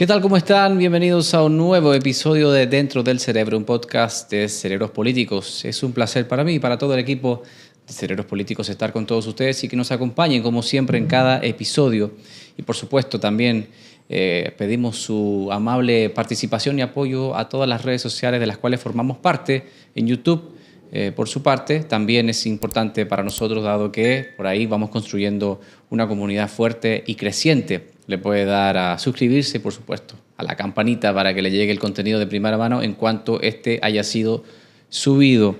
¿Qué tal? ¿Cómo están? Bienvenidos a un nuevo episodio de Dentro del Cerebro, un podcast de Cerebros Políticos. Es un placer para mí y para todo el equipo de Cerebros Políticos estar con todos ustedes y que nos acompañen como siempre en cada episodio. Y por supuesto también pedimos su amable participación y apoyo a todas las redes sociales de las cuales formamos parte en YouTube. Por su parte, también es importante para nosotros, dado que por ahí vamos construyendo una comunidad fuerte y creciente. Le puede dar a suscribirse, por supuesto, a la campanita para que le llegue el contenido de primera mano en cuanto este haya sido subido.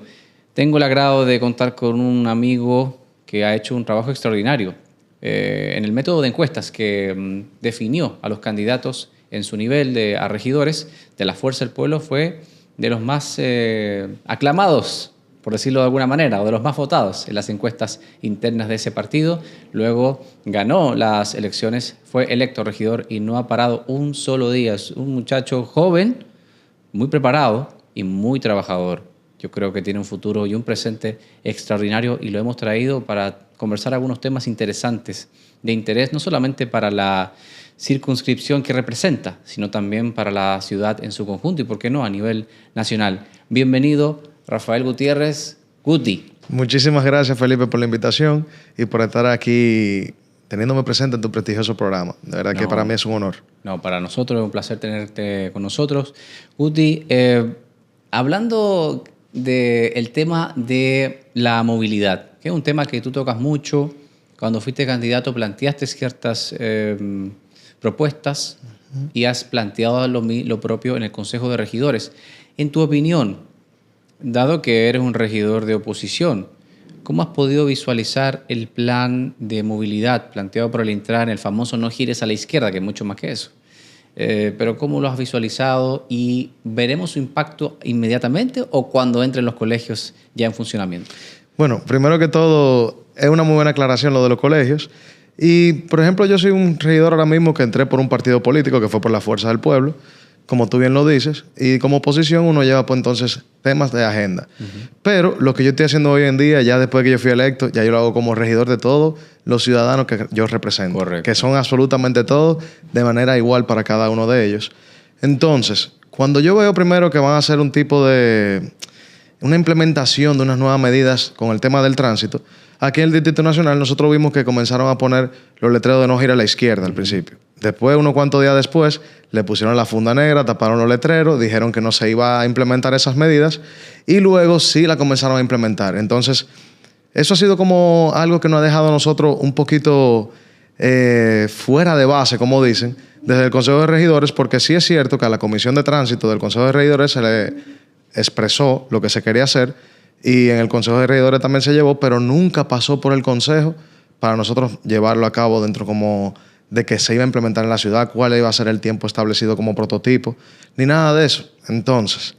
Tengo el agrado de contar con un amigo que ha hecho un trabajo extraordinario en el método de encuestas que definió a los candidatos en su nivel a regidores de la Fuerza del Pueblo. Fue de los más aclamados, por decirlo de alguna manera, o de los más votados en las encuestas internas de ese partido. Luego ganó las elecciones, fue electo regidor y no ha parado un solo día. Es un muchacho joven, muy preparado y muy trabajador. Yo creo que tiene un futuro y un presente extraordinario y lo hemos traído para conversar algunos temas interesantes, de interés no solamente para la circunscripción que representa, sino también para la ciudad en su conjunto y, por qué no, a nivel nacional. Bienvenido, Rafael Gutiérrez, Guti. Muchísimas gracias, Felipe, por la invitación y por estar aquí teniéndome presente en tu prestigioso programa. De verdad que para mí es un honor. No, para nosotros es un placer tenerte con nosotros. Guti, hablando del tema de la movilidad, que es un tema que tú tocas mucho. Cuando fuiste candidato planteaste ciertas propuestas y has planteado lo propio en el Consejo de Regidores. En tu opinión, dado que eres un regidor de oposición, ¿cómo has podido visualizar el plan de movilidad planteado por el Intran, el famoso no gires a la izquierda, que es mucho más que eso? Pero ¿cómo lo has visualizado y veremos su impacto inmediatamente o cuando entren los colegios ya en funcionamiento? Bueno, primero que todo, es una muy buena aclaración lo de los colegios. Y, por ejemplo, yo soy un regidor ahora mismo que entré por un partido político que fue por la Fuerza del Pueblo, como tú bien lo dices, y como oposición uno lleva pues entonces temas de agenda. Pero lo que yo estoy haciendo hoy en día, ya después de que yo fui electo, ya yo lo hago como regidor de todos los ciudadanos que yo represento. Correcto. Que son absolutamente todos de manera igual para cada uno de ellos. Entonces, cuando yo veo primero que van a hacer un tipo de una implementación de unas nuevas medidas con el tema del tránsito, aquí en el Distrito Nacional nosotros vimos que comenzaron a poner los letreros de no girar a la izquierda al principio. Después, unos cuantos días después, le pusieron la funda negra, taparon los letreros, dijeron que no se iba a implementar esas medidas y luego sí la comenzaron a implementar. Entonces, eso ha sido como algo que nos ha dejado a nosotros un poquito fuera de base, como dicen, desde el Consejo de Regidores, porque sí es cierto que a la Comisión de Tránsito del Consejo de Regidores se le expresó lo que se quería hacer y en el Consejo de Regidores también se llevó, pero nunca pasó por el Consejo para nosotros llevarlo a cabo dentro como de que se iba a implementar en la ciudad, cuál iba a ser el tiempo establecido como prototipo, ni nada de eso. Entonces,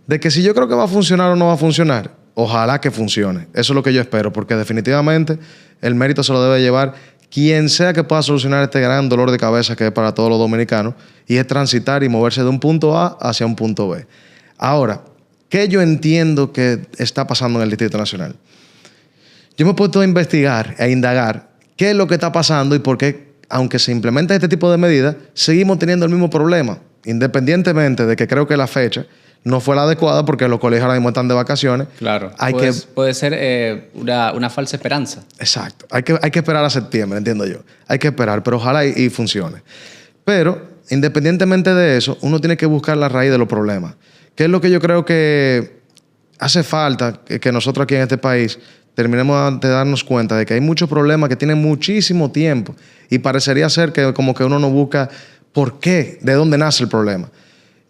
de que si yo creo que va a funcionar o no va a funcionar, ojalá que funcione. Eso es lo que yo espero, porque definitivamente el mérito se lo debe llevar quien sea que pueda solucionar este gran dolor de cabeza que es para todos los dominicanos, y es transitar y moverse de un punto A hacia un punto B. Ahora, ¿qué yo entiendo que está pasando en el Distrito Nacional? Yo me he puesto a investigar e indagar qué es lo que está pasando y por qué, aunque se implementa este tipo de medidas, seguimos teniendo el mismo problema, independientemente de que creo que la fecha no fue la adecuada porque los colegios ahora mismo están de vacaciones. Claro, puede ser una falsa esperanza. Exacto, hay que esperar a septiembre, entiendo yo. Hay que esperar, pero ojalá y funcione. Pero, independientemente de eso, uno tiene que buscar la raíz de los problemas. ¿Qué es lo que yo creo que hace falta que nosotros aquí en este país terminemos de darnos cuenta de que hay muchos problemas que tienen muchísimo tiempo y parecería ser que como que uno no busca por qué, de dónde nace el problema?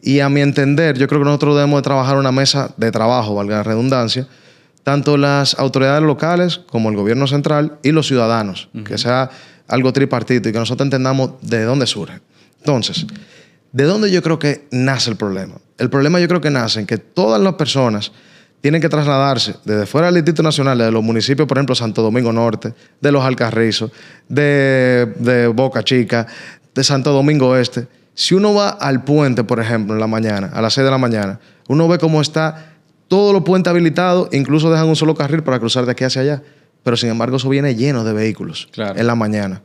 Y a mi entender, yo creo que nosotros debemos de trabajar una mesa de trabajo, valga la redundancia, tanto las autoridades locales como el gobierno central y los ciudadanos, que sea algo tripartito y que nosotros entendamos de dónde surge. Entonces, ¿de dónde yo creo que nace el problema? El problema yo creo que nace en que todas las personas tienen que trasladarse desde fuera del Distrito Nacional, de los municipios, por ejemplo, Santo Domingo Norte, de Los Alcarrizos, de Boca Chica, de Santo Domingo Este. Si uno va al puente, por ejemplo, en la mañana, a las 6 de la mañana, uno ve cómo está todos los puentes habilitados, incluso dejan un solo carril para cruzar de aquí hacia allá. pero sin embargo eso viene lleno de vehículos Claro. en la mañana.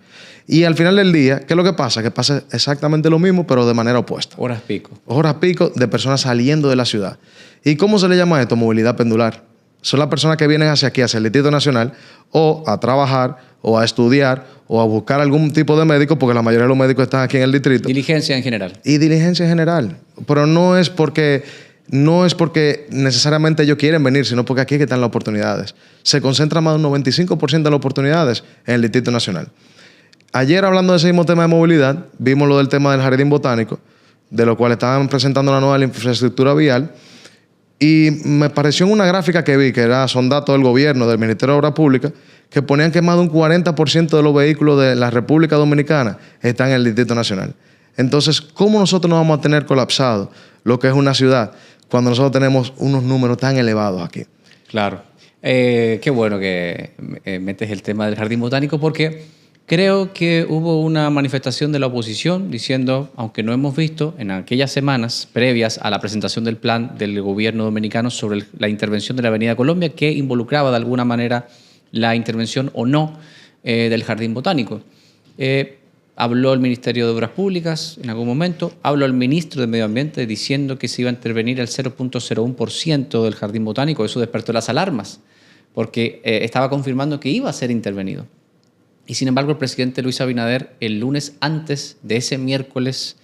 Y al final del día, ¿qué es lo que pasa? Que pasa exactamente lo mismo, pero de manera opuesta. Horas pico. Horas pico de personas saliendo de la ciudad. ¿Y cómo se le llama esto? Movilidad pendular. Son las personas que vienen hacia aquí, hacia el Distrito Nacional, o a trabajar, o a estudiar, o a buscar algún tipo de médico, porque la mayoría de los médicos están aquí en el distrito. Diligencia en general. Y diligencia en general. Pero no es porque necesariamente ellos quieren venir, sino porque aquí es que están las oportunidades. Se concentra más de un 95% de las oportunidades en el Distrito Nacional. Ayer, hablando de ese mismo tema de movilidad, vimos lo del tema del jardín botánico, de lo cual estaban presentando una nueva infraestructura vial. Y me pareció en una gráfica que vi, son datos del gobierno, del Ministerio de Obras Públicas, que ponían que más de un 40% de los vehículos de la República Dominicana están en el Distrito Nacional. Entonces, ¿cómo nosotros no vamos a tener colapsado lo que es una ciudad cuando nosotros tenemos unos números tan elevados aquí? Claro. Qué bueno que metes el tema del jardín botánico porque creo que hubo una manifestación de la oposición diciendo, aunque no hemos visto en aquellas semanas previas a la presentación del plan del gobierno dominicano sobre la intervención de la Avenida Colombia, que involucraba de alguna manera la intervención o no del jardín botánico. Habló el Ministerio de Obras Públicas en algún momento, habló el ministro de Medio Ambiente diciendo que se iba a intervenir el 0.01% del jardín botánico. Eso despertó las alarmas porque estaba confirmando que iba a ser intervenido. Y sin embargo, el presidente Luis Abinader, el lunes antes de ese miércoles,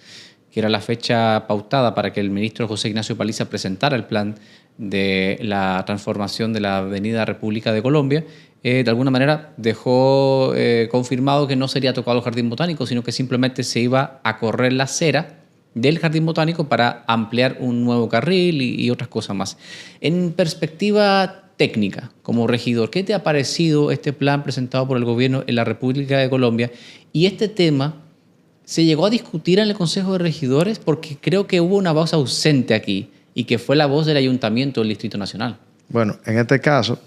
que era la fecha pautada para que el ministro José Ignacio Paliza presentara el plan de la transformación de la Avenida República de Colombia, de alguna manera dejó confirmado que no sería tocado el Jardín Botánico, sino que simplemente se iba a correr la acera del Jardín Botánico para ampliar un nuevo carril y otras cosas más. En perspectiva técnica, como regidor, ¿qué te ha parecido este plan presentado por el gobierno en la República de Colombia? Y este tema se llegó a discutir en el Consejo de Regidores porque creo que hubo una voz ausente aquí y que fue la voz del Ayuntamiento del Distrito Nacional. Bueno, en este caso,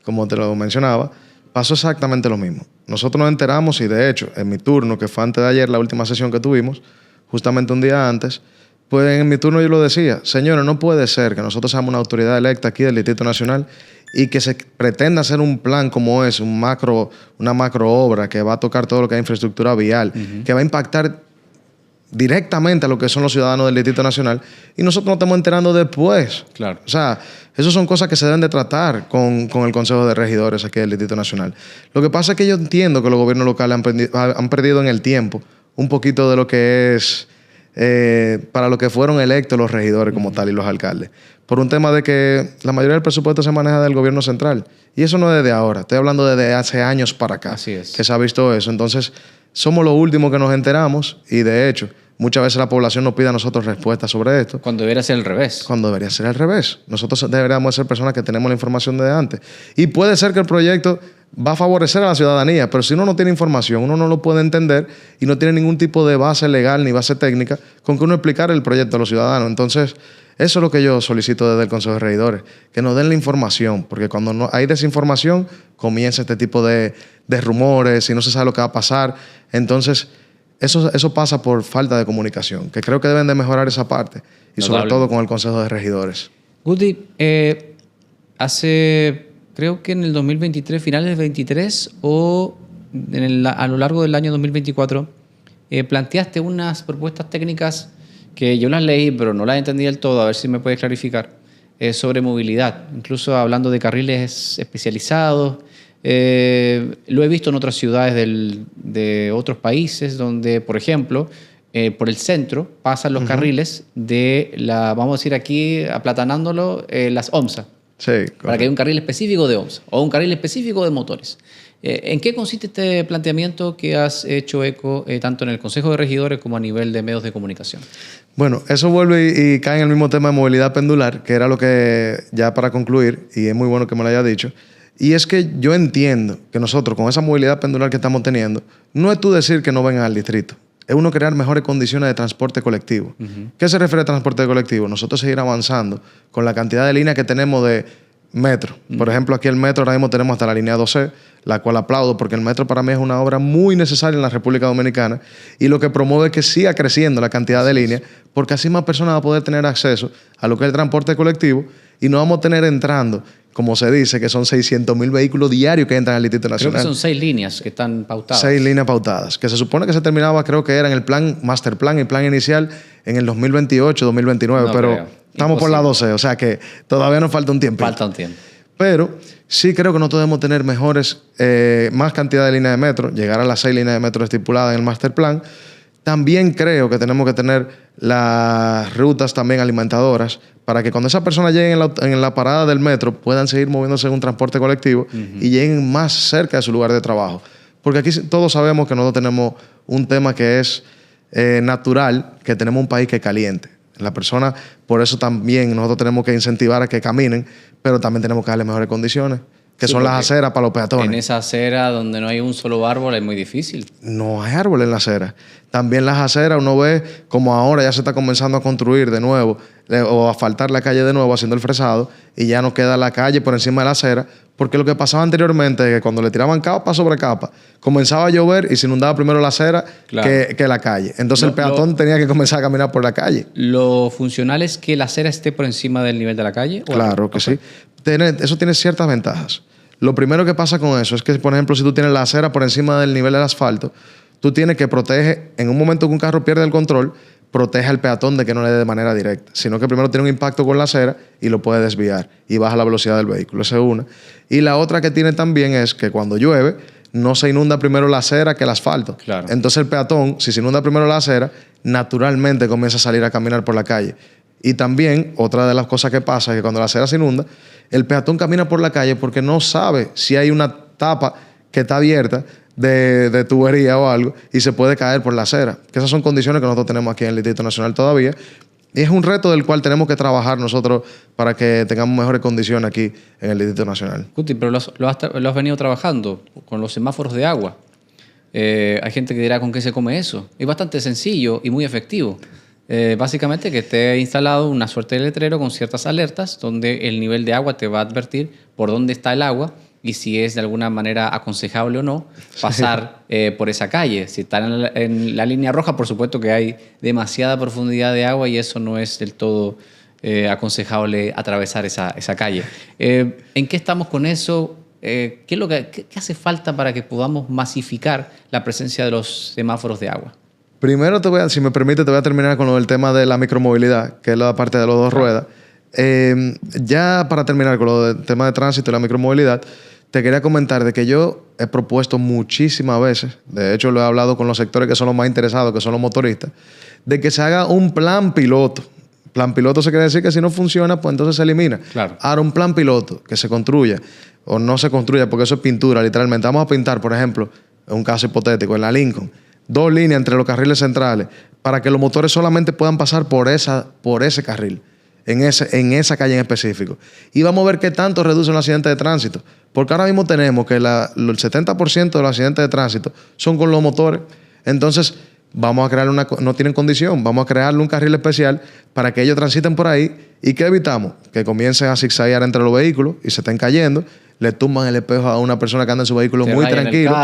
como te lo mencionaba, pasó exactamente lo mismo. Nosotros nos enteramos y de hecho, en mi turno, que fue antes de ayer, la última sesión que tuvimos, justamente un día antes, pues en mi turno yo lo decía, señores, no puede ser que nosotros seamos una autoridad electa aquí del Distrito Nacional y que se pretenda hacer un plan como ese, una macro obra que va a tocar todo lo que es infraestructura vial, que va a impactar directamente a lo que son los ciudadanos del Distrito Nacional y nosotros nos estamos enterando después. Claro. O sea, esas son cosas que se deben de tratar con el Consejo de Regidores aquí del Distrito Nacional. Lo que pasa es que yo entiendo que los gobiernos locales han perdido en el tiempo un poquito de lo que es para lo que fueron electos los regidores como tal y los alcaldes. Por un tema de que la mayoría del presupuesto se maneja del gobierno central. Y eso no es desde ahora. Estoy hablando desde hace años para acá. Así es. Que se ha visto eso. Entonces, somos los últimos que nos enteramos y de hecho, muchas veces la población nos pide a nosotros respuestas sobre esto. Cuando debería ser al revés. Cuando debería ser al revés. Nosotros deberíamos ser personas que tenemos la información desde antes. Y puede ser que el proyecto va a favorecer a la ciudadanía, pero si uno no tiene información, uno no lo puede entender y no tiene ningún tipo de base legal ni base técnica con que uno explicar el proyecto a los ciudadanos. Entonces, eso es lo que yo solicito desde el Consejo de Regidores, que nos den la información, porque cuando no hay desinformación, comienza este tipo de rumores y no se sabe lo que va a pasar. Entonces, eso pasa por falta de comunicación, que creo que deben de mejorar esa parte, y sobre todo con el Consejo de Regidores. Guti, creo que en el 2023, finales del 23 o a lo largo del año 2024, planteaste unas propuestas técnicas que yo las leí, pero no las entendí del todo, a ver si me puedes clarificar, sobre movilidad, incluso hablando de carriles especializados. Lo he visto en otras ciudades de otros países donde, por ejemplo, por el centro pasan los carriles de vamos a decir aquí, aplatanándolo, las OMSA. Sí, para que haya un carril específico de OMSA o un carril específico de motores. ¿En qué consiste este planteamiento que has hecho eco tanto en el Consejo de Regidores como a nivel de medios de comunicación? Bueno, eso vuelve y cae en el mismo tema de movilidad pendular, que era lo que, ya para concluir, y es muy bueno que me lo haya dicho, y es que yo entiendo que nosotros con esa movilidad pendular que estamos teniendo, no es tú decir que no vengan al distrito, es uno crear mejores condiciones de transporte colectivo. ¿Qué se refiere a transporte colectivo? Nosotros seguir avanzando con la cantidad de líneas que tenemos de metro. Por ejemplo, aquí el metro ahora mismo tenemos hasta la línea 12, la cual aplaudo porque el metro para mí es una obra muy necesaria en la República Dominicana y lo que promueve es que siga creciendo la cantidad de líneas porque así más personas van a poder tener acceso a lo que es el transporte colectivo y no vamos a tener entrando como se dice, que son 600,000 vehículos diarios que entran al Distrito Creo Nacional. que son 6 líneas que están pautadas. 6 líneas pautadas, que se supone que se terminaba, creo que era en el plan, master plan y plan inicial en el 2028, 2029, No pero creo. estamos por la Imposible. 12, o sea que todavía nos falta un tiempo. Falta un tiempo. Pero sí creo que no podemos tener más cantidad de líneas de metro, llegar a las 6 líneas de metro estipuladas en el master plan. También creo que tenemos que tener las rutas también alimentadoras para que cuando esas personas lleguen en la parada del metro puedan seguir moviéndose en un transporte colectivo y lleguen más cerca de su lugar de trabajo. Porque aquí todos sabemos que nosotros tenemos un tema que es natural, que tenemos un país que es caliente. La persona, por eso también nosotros tenemos que incentivar a que caminen, pero también tenemos que darle mejores condiciones, que Sí, son las porque aceras para los peatones. En esa acera donde no hay un solo árbol es muy difícil. No hay árboles en la acera. También las aceras, uno ve como ahora ya se está comenzando a construir de nuevo o a asfaltar la calle de nuevo haciendo el fresado y ya no queda la calle por encima de la acera, porque lo que pasaba anteriormente es que cuando le tiraban capa sobre capa, comenzaba a llover y se inundaba primero la acera Claro. que la calle. Entonces el peatón tenía que comenzar a caminar por la calle. ¿Lo funcional es que la acera esté por encima del nivel de la calle? ¿O Claro que sí. Eso tiene ciertas ventajas. Lo primero que pasa con eso es que, por ejemplo, si tú tienes la acera por encima del nivel del asfalto, tú tienes que proteger, en un momento que un carro pierde el control, protege al peatón de que no le dé de manera directa, sino que primero tiene un impacto con la acera y lo puede desviar y baja la velocidad del vehículo. Esa es una. Y la otra que tiene también es que cuando llueve, no se inunda primero la acera que el asfalto. Claro. Entonces el peatón, si se inunda primero la acera, naturalmente comienza a salir a caminar por la calle. Y también, otra de las cosas que pasa es que cuando la acera se inunda, el peatón camina por la calle porque no sabe si hay una tapa que está abierta de tubería o algo y se puede caer por la acera. Que esas son condiciones que nosotros tenemos aquí en el Distrito Nacional todavía. Y es un reto del cual tenemos que trabajar nosotros para que tengamos mejores condiciones aquí en el Distrito Nacional. Cuti, pero lo has venido trabajando con los semáforos de agua. Hay gente que dirá con qué se come eso. Es bastante sencillo y muy efectivo. Básicamente que esté instalado una suerte de letrero con ciertas alertas donde el nivel de agua te va a advertir por dónde está el agua y si es de alguna manera aconsejable o no pasar por esa calle. Si está en la línea roja, por supuesto que hay demasiada profundidad de agua y eso no es del todo aconsejable atravesar esa calle. ¿En qué estamos con eso? ¿Qué es qué hace falta para que podamos masificar la presencia de los semáforos de agua? Primero, si me permite, te voy a terminar con lo del tema de la micromovilidad, que es la parte de los dos ruedas. Ya para terminar con lo del tema de tránsito y la micromovilidad, te quería comentar de que yo he propuesto muchísimas veces, de hecho lo he hablado con los sectores que son los más interesados, que son los motoristas, de que se haga un plan piloto. Plan piloto se quiere decir que si no funciona, pues entonces se elimina. Claro. Ahora, un plan piloto que se construya o no se construya, porque eso es pintura, literalmente. Vamos a pintar, por ejemplo, en un caso hipotético, en la Lincoln, 2 líneas entre los carriles centrales para que los motores solamente puedan pasar por ese carril, en esa calle en específico. Y vamos a ver qué tanto reducen los accidentes de tránsito. Porque ahora mismo tenemos que el 70% de los accidentes de tránsito son con los motores. Entonces, vamos a crear no tienen condición, vamos a crearle un carril especial para que ellos transiten por ahí. ¿Y qué evitamos? Que comiencen a zigzaguear entre los vehículos y se estén cayendo, le tumban el espejo a una persona que anda en su vehículo muy tranquilo,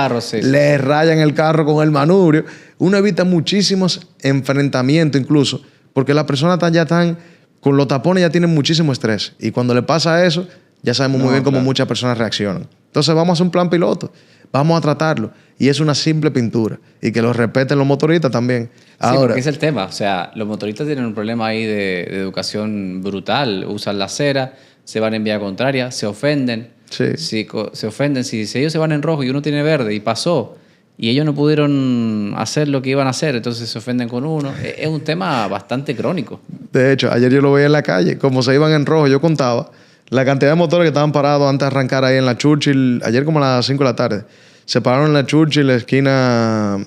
le rayan el carro con el manubrio. Uno evita muchísimos enfrentamientos incluso, porque las personas ya están con los tapones, ya tienen muchísimo estrés. Y cuando le pasa eso, ya sabemos muy bien cómo muchas personas reaccionan. Entonces vamos a hacer un plan piloto, vamos a tratarlo. Y es una simple pintura. Y que lo respeten los motoristas también. Ahora, sí, porque es el tema. O sea, los motoristas tienen un problema ahí de educación brutal. Usan la acera, se van en vía contraria, se ofenden. Sí. Se ofenden. Si ellos se van en rojo y uno tiene verde y pasó, y ellos no pudieron hacer lo que iban a hacer, entonces se ofenden con uno. Es un tema bastante crónico. De hecho, ayer yo lo veía en la calle. Como se iban en rojo, yo contaba la cantidad de motores que estaban parados antes de arrancar ahí en la Churchill, ayer como a las 5 de la tarde. Se pararon en la Churchill, la esquina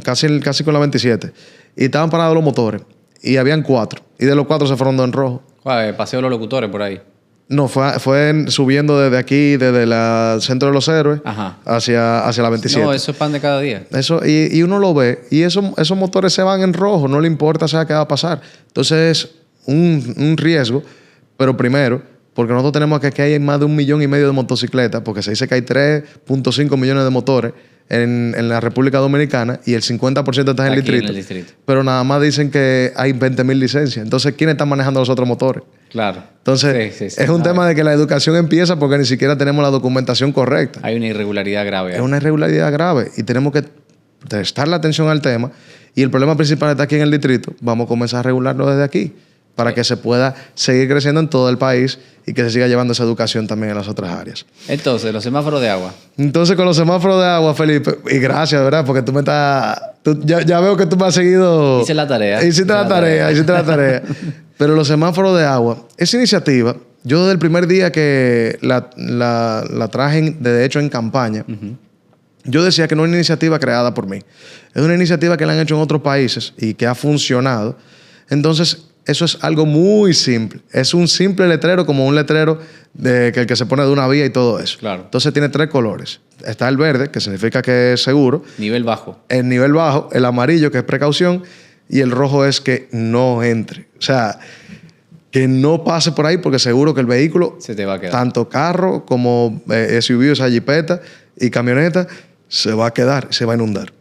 casi con la 27. Y estaban parados los motores. Y habían 4. Y de los 4 se fueron 2 en rojo. Paseo de los locutores por ahí. No, fue subiendo desde aquí, desde el Centro de los Héroes, hacia la 27. No, eso es pan de cada día. Eso, y uno lo ve. Y esos motores se van en rojo. No le importa sea qué va a pasar. Entonces es un riesgo. Pero primero, porque nosotros tenemos que aquí hay más de 1,5 millones de motocicletas, porque se dice que hay 3.5 millones de motores en la República Dominicana y el 50% está en el distrito. Pero nada más dicen que hay 20.000 licencias. Entonces, ¿quiénes están manejando los otros motores? Claro. Entonces, sí, es un tema de que la educación empieza porque ni siquiera tenemos la documentación correcta. Hay una irregularidad grave. Es una irregularidad grave y tenemos que prestarle atención al tema. Y el problema principal está aquí en el distrito. Vamos a comenzar a regularlo desde aquí para que se pueda seguir creciendo en todo el país y que se siga llevando esa educación también en las otras áreas. Entonces, los semáforos de agua. Entonces, con los semáforos de agua, Felipe, y gracias, ¿verdad? Porque tú me estás... ya veo que tú me has seguido... Hice la tarea. Hiciste la tarea. Pero los semáforos de agua, esa iniciativa, yo desde el primer día que la traje, de hecho, en campaña, yo decía que no es una iniciativa creada por mí. Es una iniciativa que la han hecho en otros países y que ha funcionado. Entonces, eso es algo muy simple. Es un simple letrero, como un letrero que el que se pone de una vía y todo eso. Claro. Entonces, tiene 3 colores. Está el verde, que significa que es seguro. Nivel bajo. El nivel bajo. El amarillo, que es precaución. Y el rojo es que no entre. O sea, que no pase por ahí porque seguro que el vehículo, se te va a quedar. Tanto carro como SUV, o sea, jipeta y camioneta, se va a quedar, se va a inundar.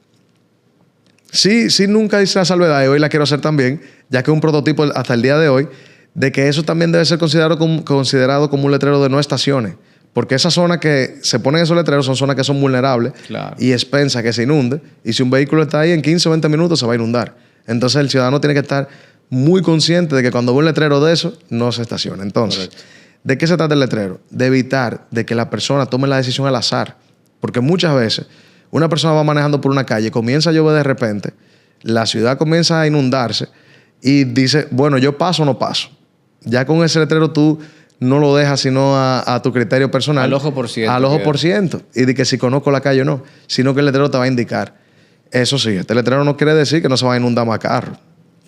Sí, nunca hice la salvedad y hoy la quiero hacer también, ya que es un prototipo hasta el día de hoy, de que eso también debe ser considerado como un letrero de no estaciones. Porque esas zonas que se ponen esos letreros son zonas que son vulnerables y expensas que se inunde. Y si un vehículo está ahí en 15 o 20 minutos se va a inundar. Entonces el ciudadano tiene que estar muy consciente de que cuando ve un letrero de eso, no se estaciona. Entonces, ¿de qué se trata el letrero? De evitar de que la persona tome la decisión al azar. Porque muchas veces una persona va manejando por una calle, comienza a llover de repente, la ciudad comienza a inundarse y dice, bueno, yo paso o no paso. Ya con ese letrero tú no lo dejas sino a tu criterio personal. Al ojo por ciento. Al ojo por ciento. Y de que si conozco la calle o no, sino que el letrero te va a indicar. Eso sí, este letrero no quiere decir que no se va a inundar más carro.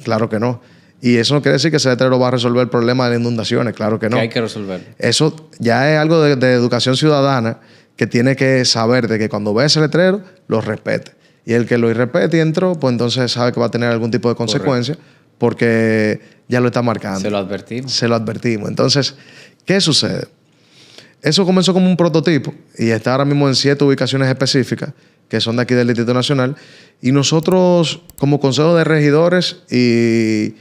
Claro que no. Y eso no quiere decir que ese letrero va a resolver el problema de las inundaciones. Claro que no. Que hay que resolverlo. Eso ya es algo de educación ciudadana que tiene que saber de que cuando ve ese letrero, lo respete. Y el que lo irrespete y entró, pues entonces sabe que va a tener algún tipo de consecuencia. Correcto. Porque ya lo está marcando. Se lo advertimos. Se lo advertimos. Entonces, ¿qué sucede? Eso comenzó como un prototipo y está ahora mismo en 7 ubicaciones específicas que son de aquí del Distrito Nacional. Y nosotros, como Consejo de Regidores, y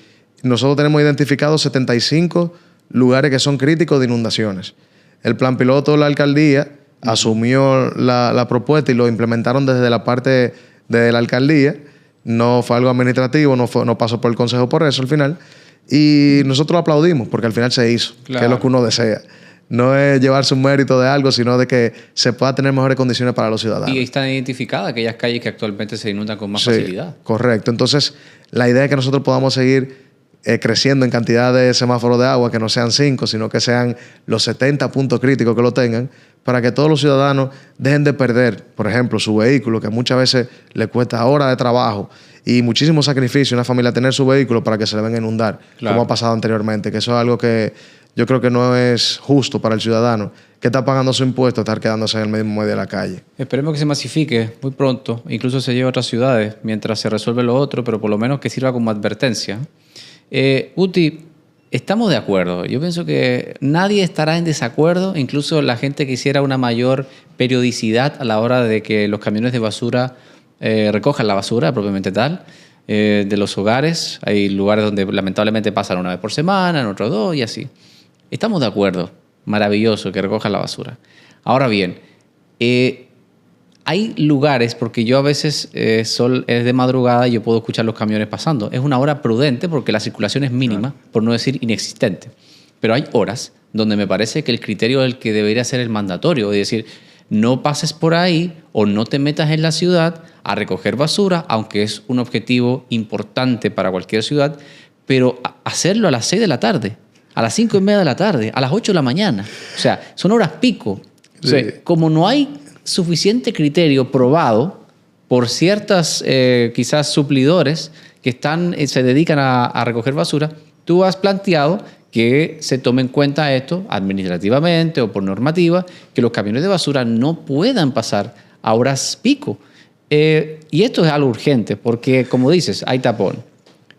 nosotros tenemos identificados 75 lugares que son críticos de inundaciones. El plan piloto de la alcaldía asumió la propuesta y lo implementaron desde la parte de la alcaldía. No fue algo administrativo, no pasó por el consejo por eso al final. Y nosotros lo aplaudimos porque al final se hizo, claro, que es lo que uno desea. No es llevarse un mérito de algo, sino de que se pueda tener mejores condiciones para los ciudadanos. Y están identificadas aquellas calles que actualmente se inundan con más facilidad. Correcto. Entonces, la idea es que nosotros podamos seguir creciendo en cantidad de semáforos de agua, que no sean 5, sino que sean los 70 puntos críticos que lo tengan, para que todos los ciudadanos dejen de perder, por ejemplo, su vehículo, que muchas veces le cuesta horas de trabajo y muchísimo sacrificio a una familia tener su vehículo para que se le venga a inundar, claro, como ha pasado anteriormente, que eso es algo que yo creo que no es justo para el ciudadano que está pagando su impuesto estar quedándose en el mismo medio de la calle. Esperemos que se masifique muy pronto, incluso se lleve a otras ciudades mientras se resuelve lo otro, pero por lo menos que sirva como advertencia. Uti, estamos de acuerdo. Yo pienso que nadie estará en desacuerdo, incluso la gente que quisiera una mayor periodicidad a la hora de que los camiones de basura recojan la basura propiamente tal, de los hogares. Hay lugares donde lamentablemente pasan una vez por semana, en otros 2 y así. Estamos de acuerdo. Maravilloso que recojan la basura. Ahora bien, hay lugares, porque yo a veces sol es de madrugada y yo puedo escuchar los camiones pasando. Es una hora prudente porque la circulación es mínima, por no decir inexistente. Pero hay horas donde me parece que el criterio es el que debería ser el mandatorio, es decir, no pases por ahí o no te metas en la ciudad a recoger basura, aunque es un objetivo importante para cualquier ciudad, pero hacerlo a las 6 de la tarde, a las 5:30 de la tarde, a las 8 de la mañana. O sea, son horas pico. O sea, como no hay suficiente criterio probado por ciertas quizás suplidores que se dedican a recoger basura, tú has planteado que se tome en cuenta esto administrativamente o por normativa, que los camiones de basura no puedan pasar a horas pico. Y esto es algo urgente porque, como dices, hay tapón.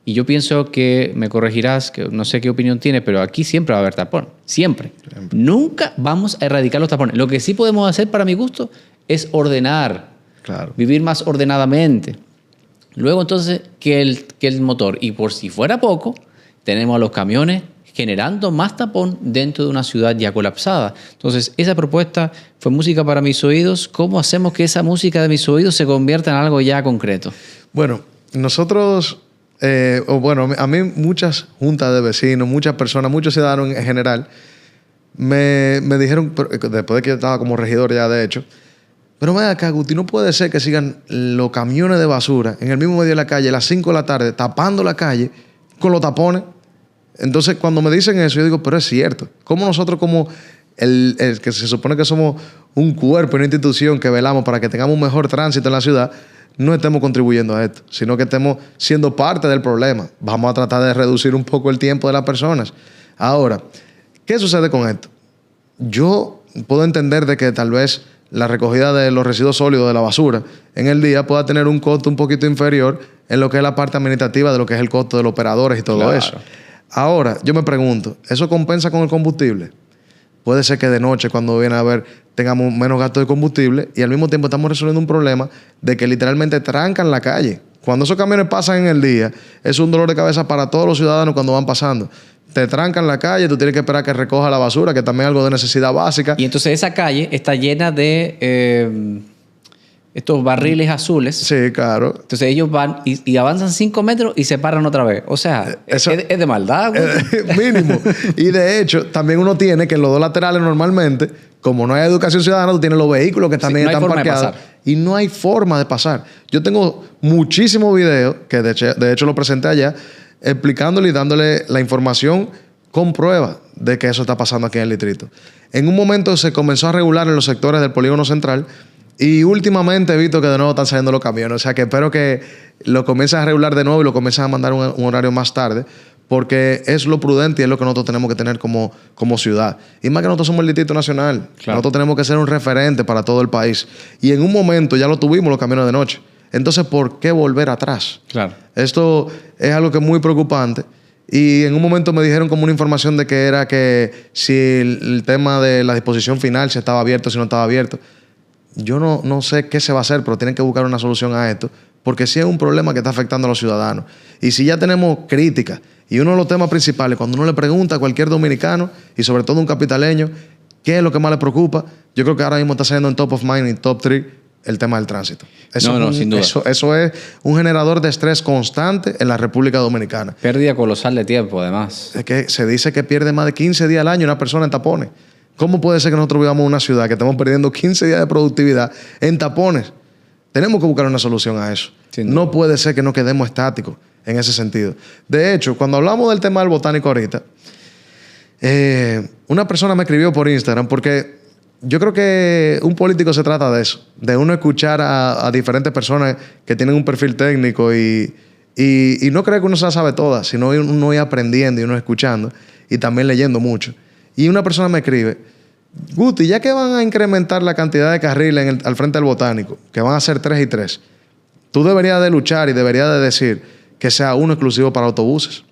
Y yo pienso que me corregirás, que no sé qué opinión tienes, pero aquí siempre va a haber tapón. Siempre. Nunca vamos a erradicar los tapones. Lo que sí podemos hacer, para mi gusto, es ordenar Claro. Vivir más ordenadamente. Luego entonces que el motor. Y por si fuera poco, tenemos a los camiones generando más tapón dentro de una ciudad ya colapsada. Entonces, esa propuesta fue música para mis oídos. ¿Cómo hacemos que esa música de mis oídos se convierta en algo ya concreto? Bueno, nosotros, a mí muchas juntas de vecinos, muchas personas, muchos ciudadanos en general, me dijeron, después de que yo estaba como regidor ya de hecho, pero ven acá, Guti, no puede ser que sigan los camiones de basura en el mismo medio de la calle a las 5 de la tarde, tapando la calle con los tapones. Entonces, cuando me dicen eso, yo digo, pero es cierto. ¿Cómo nosotros como el que se supone que somos un cuerpo, una institución que velamos para que tengamos un mejor tránsito en la ciudad, no estemos contribuyendo a esto, sino que estemos siendo parte del problema? Vamos a tratar de reducir un poco el tiempo de las personas. Ahora, ¿qué sucede con esto? Yo puedo entender de que tal vez la recogida de los residuos sólidos de la basura en el día pueda tener un costo un poquito inferior en lo que es la parte administrativa de lo que es el costo de los operadores y todo Claro. eso. Ahora, yo me pregunto, ¿eso compensa con el combustible? Puede ser que de noche, cuando viene a ver, tengamos menos gasto de combustible y al mismo tiempo estamos resolviendo un problema de que literalmente trancan la calle. Cuando esos camiones pasan en el día, es un dolor de cabeza para todos los ciudadanos cuando van pasando. Te trancan la calle, tú tienes que esperar que recoja la basura, que también es algo de necesidad básica. Y entonces esa calle está llena de estos barriles azules. Sí, claro. Entonces ellos van y avanzan 5 metros y se paran otra vez. O sea, Eso- es de maldad, güey. Mínimo. Y de hecho, también uno tiene que en los dos laterales normalmente, como no hay educación ciudadana, tú tienes los vehículos que también no hay están forma de parqueados. pasar. Y no hay forma de pasar. Yo tengo muchísimos videos, que de hecho lo presenté allá, explicándole y dándole la información con prueba de que eso está pasando aquí en el distrito. En un momento se comenzó a regular en los sectores del polígono central y últimamente he visto que de nuevo están saliendo los camiones. O sea que espero que lo comiencen a regular de nuevo y lo comiencen a mandar un horario más tarde, porque es lo prudente y es lo que nosotros tenemos que tener como ciudad. Y más que nosotros somos el Distrito Nacional. Claro. Nosotros tenemos que ser un referente para todo el país. Y en un momento ya lo tuvimos los camiones de noche. Entonces, ¿por qué volver atrás? Claro. Esto es algo que es muy preocupante. Y en un momento me dijeron como una información de que era que si el tema de la disposición final, si estaba abierto, si no estaba abierto. Yo no sé qué se va a hacer, pero tienen que buscar una solución a esto, porque sí es un problema que está afectando a los ciudadanos. Y si ya tenemos críticas, y uno de los temas principales, cuando uno le pregunta a cualquier dominicano, y sobre todo un capitaleño, qué es lo que más le preocupa, yo creo que ahora mismo está saliendo en top of mind y top 3 el tema del tránsito. Sin duda. Eso es un generador de estrés constante en la República Dominicana. Pérdida colosal de tiempo, además. Es que se dice que pierde más de 15 días al año una persona en tapones. ¿Cómo puede ser que nosotros vivamos en una ciudad que estamos perdiendo 15 días de productividad en tapones? Tenemos que buscar una solución a eso. No puede ser que nos quedemos estáticos en ese sentido. De hecho, cuando hablamos del tema del botánico ahorita, una persona me escribió por Instagram porque yo creo que un político se trata de eso, de uno escuchar a diferentes personas que tienen un perfil técnico y no creer que uno se la sabe todas, sino uno ir aprendiendo y uno escuchando y también leyendo mucho. Y una persona me escribe, Guti, ya que van a incrementar la cantidad de carriles al frente del botánico, que van a ser 3 y 3, tú deberías de luchar y deberías de decir que sea uno exclusivo para autobuses.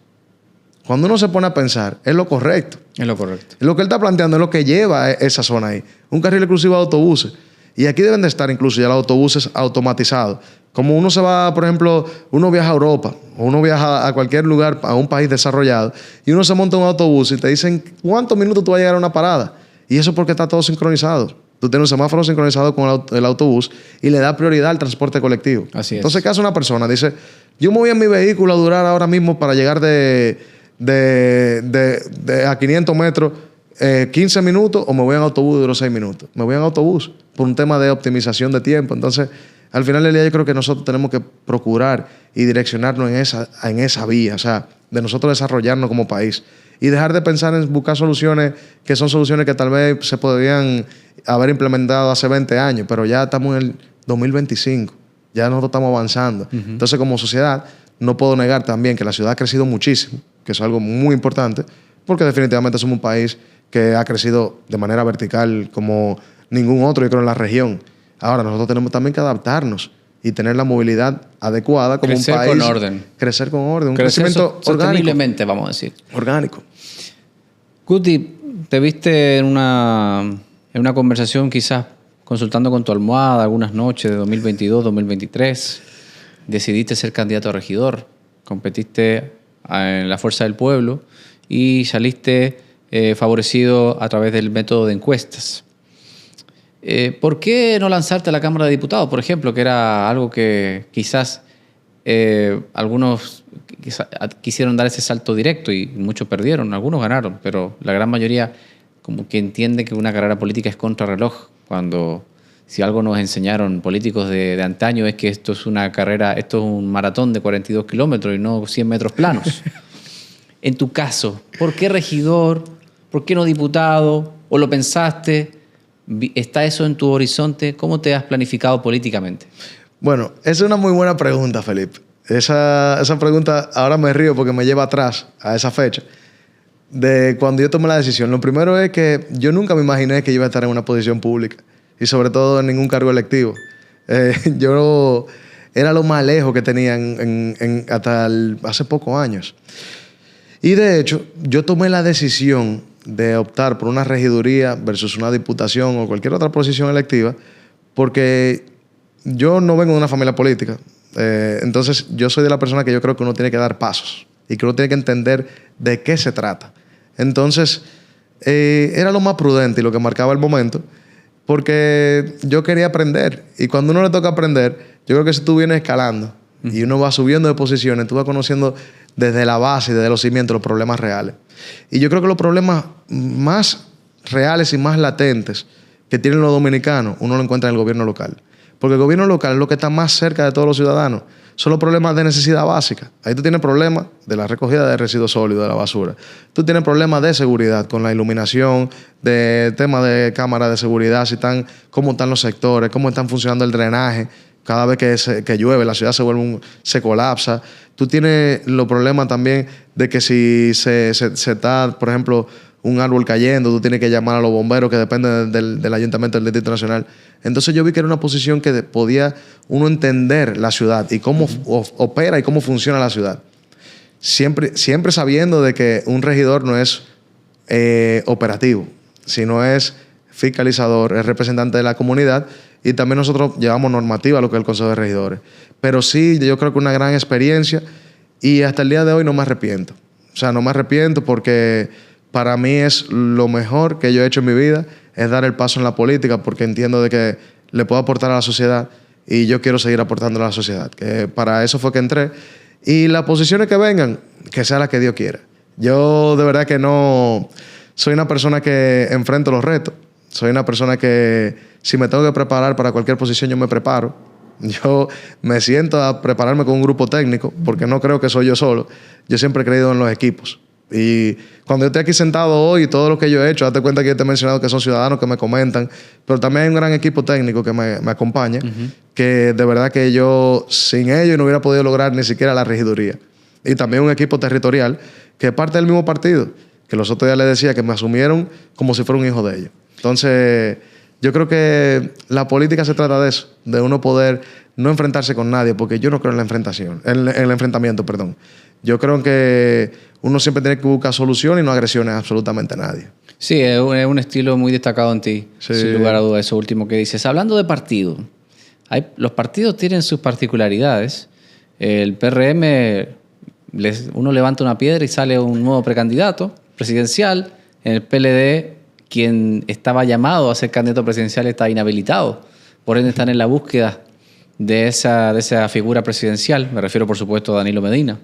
Cuando uno se pone a pensar, es lo correcto. Es lo correcto. Lo que él está planteando es lo que lleva esa zona ahí. Un carril exclusivo de autobuses. Y aquí deben de estar incluso ya los autobuses automatizados. Como uno se va, por ejemplo, uno viaja a Europa o uno viaja a cualquier lugar, a un país desarrollado, y uno se monta en un autobús y te dicen cuántos minutos tú vas a llegar a una parada. Y eso es porque está todo sincronizado. Tú tienes un semáforo sincronizado con el autobús y le da prioridad al transporte colectivo. Así es. Entonces, ¿qué hace una persona? Dice, yo me voy en mi vehículo a durar ahora mismo para llegar a 500 metros 15 minutos o me voy en autobús y duro 6 minutos. Me voy en autobús por un tema de optimización de tiempo. Entonces, al final del día yo creo que nosotros tenemos que procurar y direccionarnos en esa vía, o sea, de nosotros desarrollarnos como país y dejar de pensar en buscar soluciones que son soluciones que tal vez se podrían haber implementado hace 20 años, pero ya estamos en el 2025, ya nosotros estamos avanzando. Entonces, como sociedad, no puedo negar también que la ciudad ha crecido muchísimo, que es algo muy importante, porque definitivamente somos un país que ha crecido de manera vertical como ningún otro, yo creo, en la región. Ahora, nosotros tenemos también que adaptarnos y tener la movilidad adecuada como crecer un país. Con orden. Crecer con orden. Un crecer crecimiento sosteniblemente, vamos a decir. Orgánico. Guti, te viste en una conversación quizás consultando con tu almohada algunas noches de 2022, 2023, decidiste ser candidato a regidor, competiste en la Fuerza del Pueblo y saliste favorecido a través del método de encuestas. ¿Por qué no lanzarte a la Cámara de Diputados, por ejemplo, que era algo que quizás algunos quisieron dar ese salto directo y muchos perdieron, algunos ganaron, pero la gran mayoría como que entiende que una carrera política es contrarreloj, cuando si algo nos enseñaron políticos de antaño es que esto es una carrera, esto es un maratón de 42 kilómetros y no 100 metros planos. En tu caso, ¿por qué regidor? ¿Por qué no diputado? ¿O lo pensaste? ¿Está eso en tu horizonte? ¿Cómo te has planificado políticamente? Bueno, esa es una muy buena pregunta, Felipe. Esa pregunta ahora me río porque me lleva atrás a esa fecha de cuando yo tomé la decisión. Lo primero es que yo nunca me imaginé que iba a estar en una posición pública y sobre todo en ningún cargo electivo. Yo era lo más lejos que tenía hasta hace pocos años. Y de hecho, yo tomé la decisión de optar por una regiduría versus una diputación o cualquier otra posición electiva porque yo no vengo de una familia política. Entonces, yo soy de la persona que yo creo que uno tiene que dar pasos y que uno tiene que entender de qué se trata. Entonces, era lo más prudente y lo que marcaba el momento, porque yo quería aprender. Y cuando uno le toca aprender, yo creo que si tú vienes escalando y uno va subiendo de posiciones, tú vas conociendo desde la base y desde los cimientos los problemas reales. Y yo creo que los problemas más reales y más latentes que tienen los dominicanos, uno lo encuentra en el gobierno local. Porque el gobierno local es lo que está más cerca de todos los ciudadanos. Son los problemas de necesidad básica. Ahí tú tienes problemas de la recogida de residuos sólidos, de la basura. Tú tienes problemas de seguridad con la iluminación, de temas de cámaras de seguridad, cómo están los sectores, cómo están funcionando el drenaje. Cada vez que llueve, la ciudad se colapsa. Tú tienes los problemas también de que si se está, por ejemplo, un árbol cayendo, tú tienes que llamar a los bomberos que dependen del Ayuntamiento del Distrito Nacional. Entonces yo vi que era una posición que podía uno entender la ciudad y cómo opera y cómo funciona la ciudad. Siempre sabiendo de que un regidor no es operativo, sino es fiscalizador, es representante de la comunidad y también nosotros llevamos normativa a lo que es el Consejo de Regidores. Pero sí, yo creo que una gran experiencia y hasta el día de hoy no me arrepiento. O sea, no me arrepiento porque para mí es lo mejor que yo he hecho en mi vida, es dar el paso en la política porque entiendo de que le puedo aportar a la sociedad y yo quiero seguir aportando a la sociedad. Que para eso fue que entré. Y las posiciones que vengan, que sea la que Dios quiera. Yo de verdad que no soy una persona que enfrento los retos. Soy una persona que si me tengo que preparar para cualquier posición, yo me preparo. Yo me siento a prepararme con un grupo técnico porque no creo que soy yo solo. Yo siempre he creído en los equipos. Y cuando yo estoy aquí sentado hoy, todo lo que yo he hecho, date cuenta que yo te he mencionado que son ciudadanos que me comentan, pero también hay un gran equipo técnico que me acompaña, que de verdad que yo sin ellos no hubiera podido lograr ni siquiera la regiduría. Y también un equipo territorial que es parte del mismo partido, que los otros días les decía que me asumieron como si fuera un hijo de ellos. Entonces, yo creo que la política se trata de eso, de uno poder no enfrentarse con nadie, porque yo no creo en el enfrentamiento. Yo creo que uno siempre tiene que buscar soluciones y no agresiones a absolutamente nadie. Sí, es un estilo muy destacado en ti, Sí. sin lugar a dudas, eso último que dices. Hablando de partido, los partidos tienen sus particularidades. El PRM, uno levanta una piedra y sale un nuevo precandidato presidencial. En el PLD, quien estaba llamado a ser candidato presidencial está inhabilitado. Por ende, están en la búsqueda de esa figura presidencial. Me refiero, por supuesto, a Danilo Medina,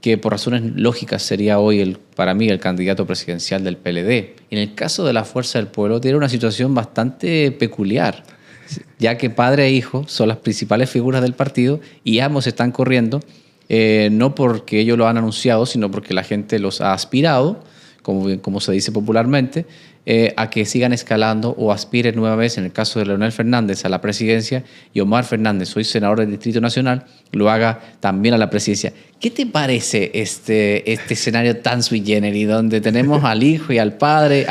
que por razones lógicas sería hoy, para mí, el candidato presidencial del PLD. En el caso de la Fuerza del Pueblo, tiene una situación bastante peculiar, ya que padre e hijo son las principales figuras del partido y ambos están corriendo, no porque ellos lo han anunciado, sino porque la gente los ha aspirado, como se dice popularmente, a que sigan escalando o aspiren nueva vez, en el caso de Leonel Fernández, a la presidencia, y Omar Fernández, hoy senador del Distrito Nacional, lo haga también a la presidencia. ¿Qué te parece este escenario tan sui generis, donde tenemos al hijo y al padre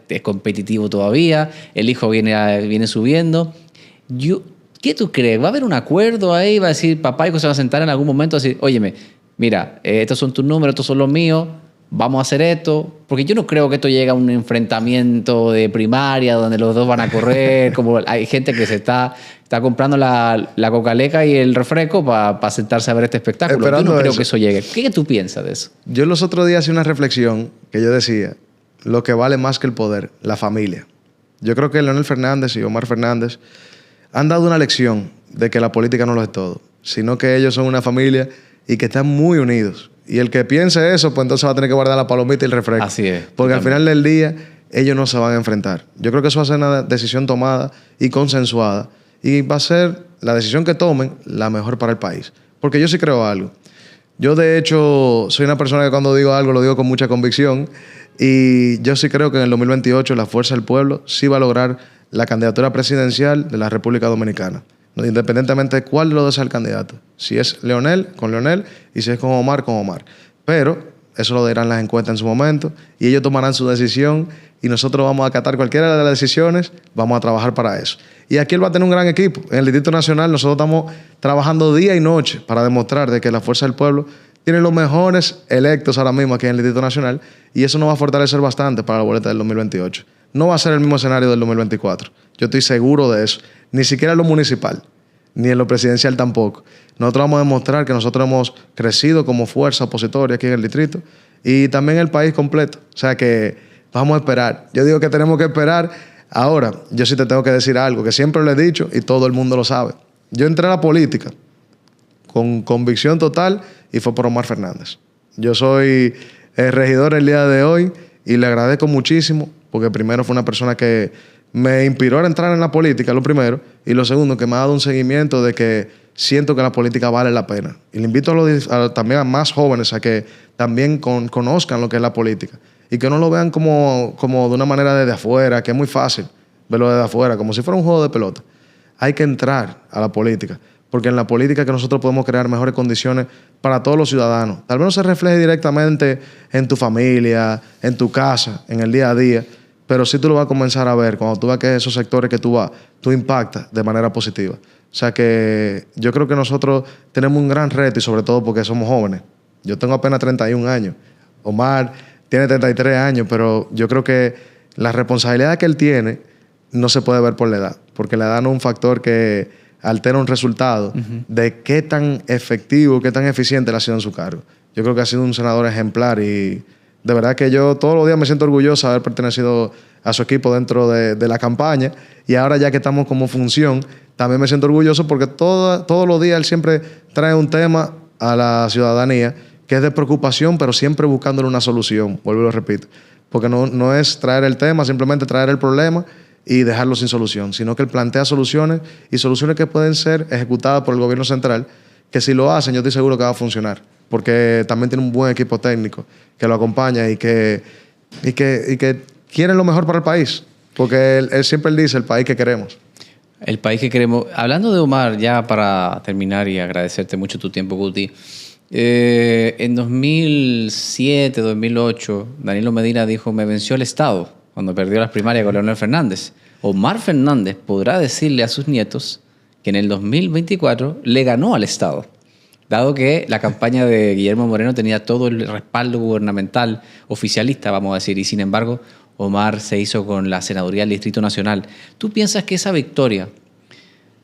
es competitivo todavía, el hijo viene subiendo? ¿Qué tú crees? ¿Va a haber un acuerdo ahí? ¿Va a decir papá y hijo se van a sentar en algún momento a decir, óyeme, mira, estos son tus números, estos son los míos, vamos a hacer esto, porque yo no creo que esto llegue a un enfrentamiento de primaria donde los dos van a correr, como hay gente que se está comprando la cocaleca y el refresco para sentarse a ver este espectáculo. Yo no creo que eso llegue. ¿Qué tú piensas de eso? Yo los otros días hacía una reflexión que yo decía, lo que vale más que el poder, la familia. Yo creo que Leonel Fernández y Omar Fernández han dado una lección de que la política no lo es todo, sino que ellos son una familia y que están muy unidos. Y el que piense eso, pues entonces va a tener que guardar la palomita y el refresco. Así es. Porque al final del día, ellos no se van a enfrentar. Yo creo que eso va a ser una decisión tomada y consensuada. Y va a ser la decisión que tomen la mejor para el país. Porque yo sí creo algo. Yo, de hecho, soy una persona que cuando digo algo lo digo con mucha convicción. Y yo sí creo que en el 2028 la Fuerza del Pueblo sí va a lograr la candidatura presidencial de la República Dominicana. Independientemente de cuál de los dos sea el candidato. Si es Leonel, con Leonel, y si es con Omar, con Omar. Pero eso lo dirán las encuestas en su momento y ellos tomarán su decisión y nosotros vamos a acatar cualquiera de las decisiones, vamos a trabajar para eso. Y aquí él va a tener un gran equipo. En el Distrito Nacional nosotros estamos trabajando día y noche para demostrar de que la Fuerza del Pueblo tiene los mejores electos ahora mismo aquí en el Distrito Nacional y eso nos va a fortalecer bastante para la boleta del 2028. No va a ser el mismo escenario del 2024. Yo estoy seguro de eso. Ni siquiera en lo municipal, ni en lo presidencial tampoco. Nosotros vamos a demostrar que nosotros hemos crecido como fuerza opositoria aquí en el distrito y también el país completo. O sea que vamos a esperar. Yo digo que tenemos que esperar. Ahora, yo sí te tengo que decir algo que siempre lo he dicho y todo el mundo lo sabe. Yo entré a la política con convicción total y fue por Omar Fernández. Yo soy regidor el día de hoy y le agradezco muchísimo porque primero fue una persona que me inspiró a entrar en la política, lo primero, y lo segundo, que me ha dado un seguimiento de que siento que la política vale la pena. Y le invito también a más jóvenes a que también conozcan lo que es la política y que no lo vean como de una manera desde afuera, que es muy fácil verlo desde afuera, como si fuera un juego de pelota. Hay que entrar a la política, porque en la política que nosotros podemos crear mejores condiciones para todos los ciudadanos. Tal vez no se refleje directamente en tu familia, en tu casa, en el día a día, pero sí tú lo vas a comenzar a ver cuando tú veas que esos sectores que tú impactas de manera positiva. O sea que yo creo que nosotros tenemos un gran reto y sobre todo porque somos jóvenes. Yo tengo apenas 31 años. Omar tiene 33 años, pero yo creo que la responsabilidad que él tiene no se puede ver por la edad, porque la edad no es un factor que altera un resultado de qué tan efectivo, qué tan eficiente él ha sido en su cargo. Yo creo que ha sido un senador ejemplar y de verdad que yo todos los días me siento orgulloso de haber pertenecido a su equipo dentro de la campaña y ahora ya que estamos como función, también me siento orgulloso porque todos los días él siempre trae un tema a la ciudadanía que es de preocupación, pero siempre buscándole una solución, vuelvo y lo repito, porque no es traer el tema, simplemente traer el problema y dejarlo sin solución, sino que él plantea soluciones y soluciones que pueden ser ejecutadas por el gobierno central, que si lo hacen yo estoy seguro que va a funcionar, porque también tiene un buen equipo técnico que lo acompaña y que quieren lo mejor para el país, porque él siempre dice el país que queremos. El país que queremos. Hablando de Omar, ya para terminar y agradecerte mucho tu tiempo, Guti. En 2007, 2008, Danilo Medina dijo, me venció el Estado cuando perdió las primarias con Leonel Fernández. Omar Fernández podrá decirle a sus nietos que en el 2024 le ganó al Estado, dado que la campaña de Guillermo Moreno tenía todo el respaldo gubernamental, oficialista, vamos a decir, y sin embargo Omar se hizo con la senaduría del Distrito Nacional. ¿Tú piensas que esa victoria,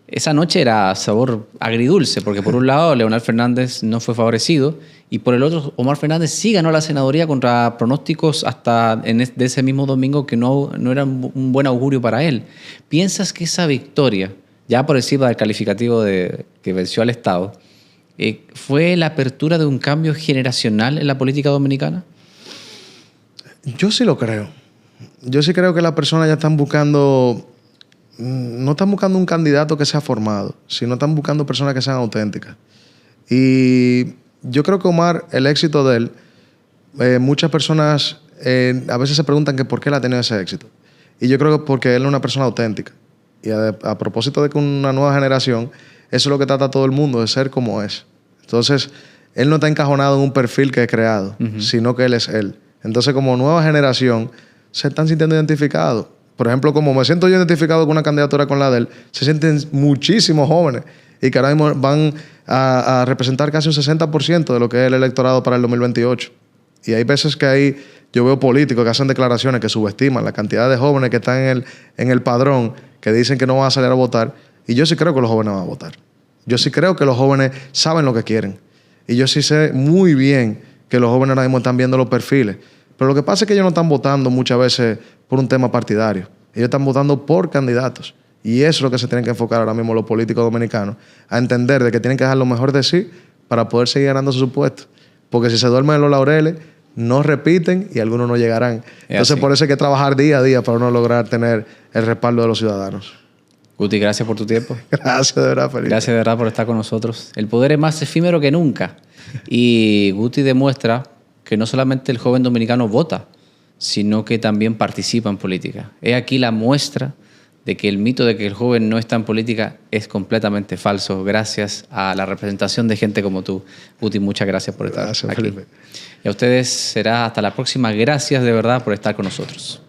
esa noche era sabor agridulce? Porque por un lado Leonel Fernández no fue favorecido y por el otro Omar Fernández sí ganó la senaduría contra pronósticos hasta de ese mismo domingo que no era un buen augurio para él. ¿Piensas que esa victoria, ya por encima del calificativo de que venció al Estado, fue la apertura de un cambio generacional en la política dominicana? Yo sí lo creo. Yo sí creo que las personas ya están buscando, no están buscando un candidato que sea formado, sino están buscando personas que sean auténticas. Y yo creo que Omar, el éxito de él, muchas personas a veces se preguntan que por qué él ha tenido ese éxito. Y yo creo que porque él es una persona auténtica. Y a propósito de que una nueva generación, eso es lo que trata todo el mundo, de ser como es. Entonces, él no está encajonado en un perfil que he creado, sino que él es él. Entonces, como nueva generación, se están sintiendo identificados. Por ejemplo, como me siento yo identificado con una candidatura con la de él, se sienten muchísimos jóvenes y que ahora mismo van a representar casi un 60% de lo que es el electorado para el 2028. Y hay veces que yo veo políticos que hacen declaraciones que subestiman la cantidad de jóvenes que están en el padrón, que dicen que no van a salir a votar. Y yo sí creo que los jóvenes van a votar. Yo sí creo que los jóvenes saben lo que quieren. Y yo sí sé muy bien que los jóvenes ahora mismo están viendo los perfiles. Pero lo que pasa es que ellos no están votando muchas veces por un tema partidario. Ellos están votando por candidatos. Y eso es lo que se tienen que enfocar ahora mismo los políticos dominicanos, a entender de que tienen que dejar lo mejor de sí para poder seguir ganando sus puestos. Porque si se duermen en los laureles, no repiten y algunos no llegarán. Entonces, por eso hay que trabajar día a día para uno lograr tener el respaldo de los ciudadanos. Guti, gracias por tu tiempo. Gracias de verdad, Felipe. Gracias de verdad por estar con nosotros. El poder es más efímero que nunca. Y Guti demuestra que no solamente el joven dominicano vota, sino que también participa en política. Es aquí la muestra de que el mito de que el joven no está en política es completamente falso, gracias a la representación de gente como tú. Guti, muchas gracias por estar aquí. Felipe. Y a ustedes será hasta la próxima. Gracias de verdad por estar con nosotros.